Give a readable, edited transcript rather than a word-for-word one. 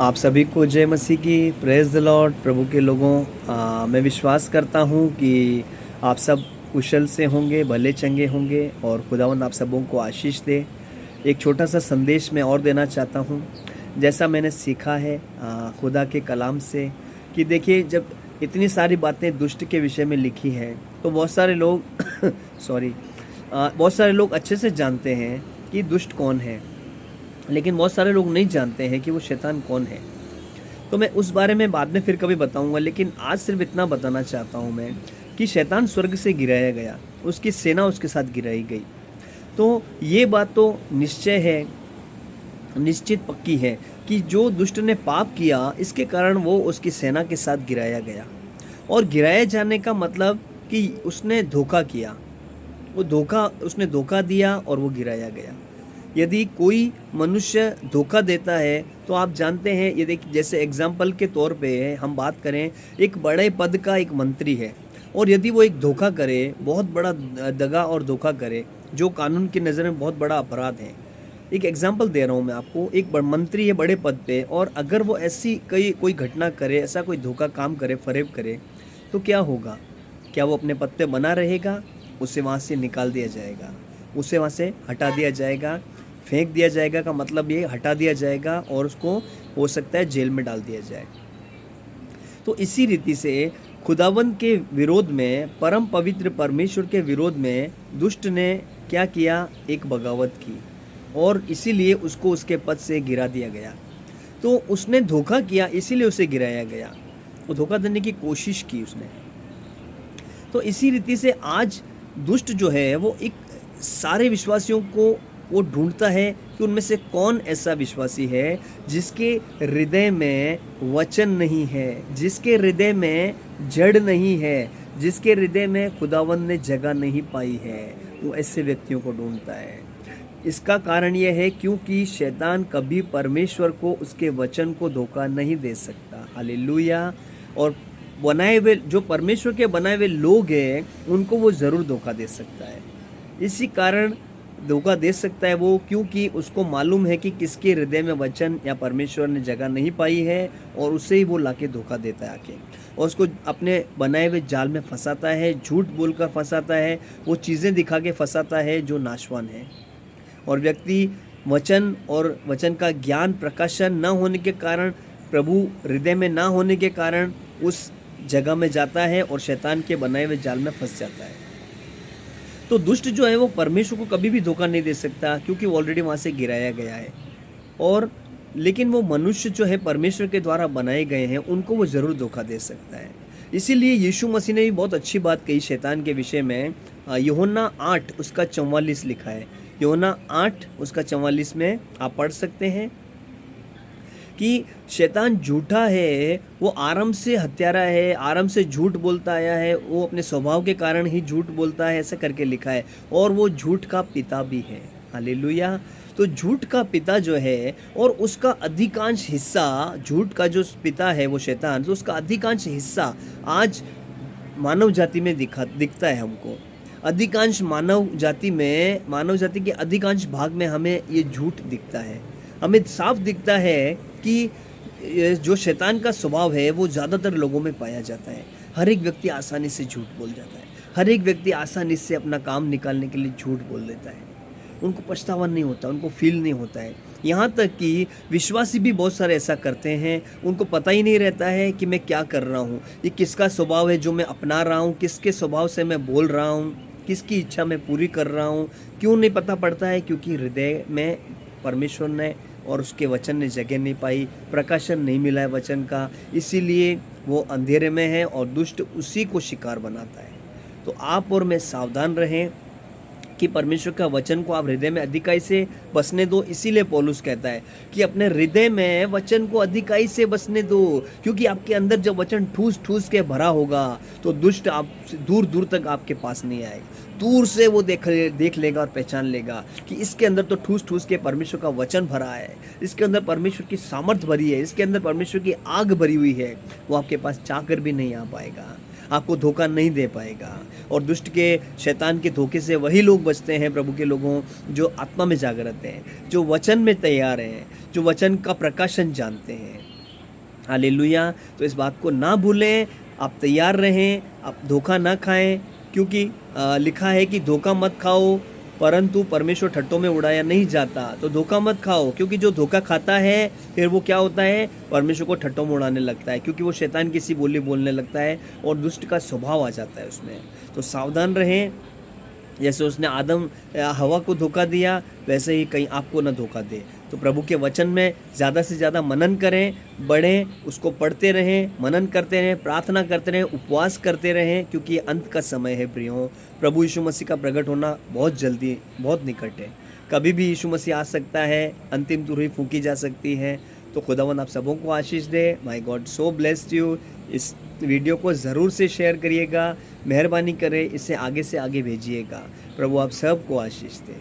आप सभी को जय मसीह की। Praise the Lord. प्रभु के लोगों, मैं विश्वास करता हूँ कि आप सब कुशल से होंगे, भले चंगे होंगे और खुदावंद आप सबों को आशीष दे। एक छोटा सा संदेश मैं और देना चाहता हूँ। जैसा मैंने सीखा है खुदा के कलाम से कि देखिए, जब इतनी सारी बातें दुष्ट के विषय में लिखी हैं तो बहुत सारे लोग सॉरी बहुत सारे लोग अच्छे से जानते हैं कि दुष्ट कौन है, लेकिन बहुत सारे लोग नहीं जानते हैं कि वो शैतान कौन है। तो मैं उस बारे में बाद में फिर कभी बताऊंगा, लेकिन आज सिर्फ इतना बताना चाहता हूं मैं कि शैतान स्वर्ग से गिराया गया, उसकी सेना उसके साथ गिराई गई। तो ये बात तो निश्चय है, निश्चित पक्की है कि जो दुष्ट ने पाप किया इसके कारण वो उसकी सेना के साथ गिराया गया। और गिराए जाने का मतलब कि उसने धोखा किया, उसने धोखा दिया और वो गिराया गया। यदि कोई मनुष्य धोखा देता है तो आप जानते हैं, ये देखिए, जैसे एग्जाम्पल के तौर पे हम बात करें, एक बड़े पद का एक मंत्री है और यदि वो एक धोखा करे, बहुत बड़ा दगा और धोखा करे, जो कानून की नज़र में बहुत बड़ा अपराध है। एक एग्जाम्पल दे रहा हूँ मैं आपको। एक मंत्री है बड़े पद पे, और अगर वो ऐसी कोई घटना करे, ऐसा कोई धोखा काम करे, फरेब करे, तो क्या होगा? क्या वो अपने पद पे बना रहेगा? उसे वहाँ से निकाल दिया जाएगा, उसे वहाँ से हटा दिया जाएगा, फेंक दिया जाएगा। का मतलब ये हटा दिया जाएगा और उसको हो सकता है जेल में डाल दिया जाए। तो इसी रीति से खुदावंद के विरोध में, परम पवित्र परमेश्वर के विरोध में दुष्ट ने क्या किया? एक बगावत की, और इसीलिए उसको उसके पद से गिरा दिया गया। तो उसने धोखा किया, इसीलिए उसे गिराया गया। वो धोखा देने की कोशिश की उसने। तो इसी रीति से आज दुष्ट जो है वो एक सारे विश्वासियों को वो ढूंढता है कि उनमें से कौन ऐसा विश्वासी है जिसके हृदय में वचन नहीं है, जिसके हृदय में जड़ नहीं है, जिसके हृदय में खुदावंद ने जगह नहीं पाई है। वो ऐसे व्यक्तियों को ढूंढता है। इसका कारण यह है क्योंकि शैतान कभी परमेश्वर को, उसके वचन को धोखा नहीं दे सकता। हालेलुया। और बनाए हुए, जो परमेश्वर के बनाए हुए लोग हैं, उनको वो ज़रूर धोखा दे सकता है। इसी कारण धोखा दे सकता है वो, क्योंकि उसको मालूम है कि किसके हृदय में वचन या परमेश्वर ने जगह नहीं पाई है, और उसे ही वो लाके धोखा देता है आके, और उसको अपने बनाए हुए जाल में फंसाता है, झूठ बोलकर फंसाता है, वो चीज़ें दिखा के फंसाता है जो नाशवान है। और व्यक्ति वचन और वचन का ज्ञान प्रकाशन न होने के कारण, प्रभु हृदय में ना होने के कारण उस जगह में जाता है और शैतान के बनाए हुए जाल में फंस जाता है। तो दुष्ट जो है वो परमेश्वर को कभी भी धोखा नहीं दे सकता, क्योंकि वो ऑलरेडी वहाँ से गिराया गया है। और लेकिन वो मनुष्य जो है परमेश्वर के द्वारा बनाए गए हैं, उनको वो ज़रूर धोखा दे सकता है। इसीलिए यीशु मसीह ने भी बहुत अच्छी बात कही शैतान के विषय में। यूहन्ना 8 उसका 44 लिखा है। यूहन्ना 8 उसका 44 में आप पढ़ सकते हैं कि शैतान झूठा है, वो आरंभ से हत्यारा है, आरंभ से झूठ बोलता आया है, वो अपने स्वभाव के कारण ही झूठ बोलता है, ऐसा करके लिखा है। और वो झूठ का पिता भी है। हालेलुया। तो झूठ का पिता जो है, और उसका अधिकांश हिस्सा, झूठ का जो पिता है वो शैतान, तो उसका अधिकांश हिस्सा आज मानव जाति में दिखता है हमको। अधिकांश मानव जाति के अधिकांश भाग में हमें ये झूठ दिखता है। हमें साफ दिखता है कि जो शैतान का स्वभाव है वो ज़्यादातर लोगों में पाया जाता है। हर एक व्यक्ति आसानी से झूठ बोल जाता है। हर एक व्यक्ति आसानी से अपना काम निकालने के लिए झूठ बोल देता है। उनको पछतावा नहीं होता, उनको फील नहीं होता है। यहाँ तक कि विश्वासी भी बहुत सारे ऐसा करते हैं। उनको पता ही नहीं रहता है कि मैं क्या कर रहा हूँ, ये किसका स्वभाव है जो मैं अपना रहा हूँ, किसके स्वभाव से मैं बोल रहा हूँ, किसकी इच्छा मैं पूरी कर रहा हूँ। क्यों नहीं पता पड़ता है? क्योंकि हृदय में परमेश्वर ने और उसके वचन ने जगह नहीं पाई, प्रकाशन नहीं मिला है वचन का, इसीलिए वो अंधेरे में है और दुष्ट उसी को शिकार बनाता है। तो आप और मैं सावधान रहें कि परमेश्वर का वचन को आप हृदय में अधिकाई से बसने दो। इसीलिए पौलुस कहता है कि अपने हृदय में वचन को अधिकाई से बसने दो, क्योंकि आपके अंदर जब वचन ठूस ठूस के भरा होगा तो दुष्ट आप दूर दूर तक आपके पास नहीं आएगा। दूर से वो देख लेगा और पहचान लेगा कि इसके अंदर तो ठूस ठूस के परमेश्वर का वचन भरा है, इसके अंदर परमेश्वर की सामर्थ भरी है, इसके अंदर परमेश्वर की आग भरी हुई है। वो आपके पास चाहकर भी नहीं आ पाएगा, आपको धोखा नहीं दे पाएगा। और दुष्ट के, शैतान के धोखे से वही लोग बचते हैं प्रभु के लोगों, जो आत्मा में जागृत हैं, जो वचन में तैयार हैं, जो वचन का प्रकाशन जानते हैं। हालेलुया। तो इस बात को ना भूलें, आप तैयार रहें, आप धोखा ना खाएं, क्योंकि लिखा है कि धोखा मत खाओ, परंतु परमेश्वर ठट्टों में उड़ाया नहीं जाता। तो धोखा मत खाओ, क्योंकि जो धोखा खाता है फिर वो क्या होता है, परमेश्वर को ठट्टों में उड़ाने लगता है, क्योंकि वो शैतान की सी बोली बोलने लगता है और दुष्ट का स्वभाव आ जाता है उसमें। तो सावधान रहें, जैसे उसने आदम हवा को धोखा दिया, वैसे ही कहीं आपको ना धोखा दे। तो प्रभु के वचन में ज़्यादा से ज़्यादा मनन करें, बढ़ें, उसको पढ़ते रहें, मनन करते रहें, प्रार्थना करते रहें, उपवास करते रहें, क्योंकि ये अंत का समय है प्रियो। प्रभु यीशु मसीह का प्रकट होना बहुत जल्दी, बहुत निकट है। कभी भी यीशु मसीह आ सकता है, अंतिम तुरही फूंकी जा सकती है। तो खुदावन आप सबों को आशीष दे। My god so blessed you. इस वीडियो को ज़रूर से शेयर करिएगा, मेहरबानी करें, इसे आगे से आगे भेजिएगा। प्रभु आप सबको आशीष दे।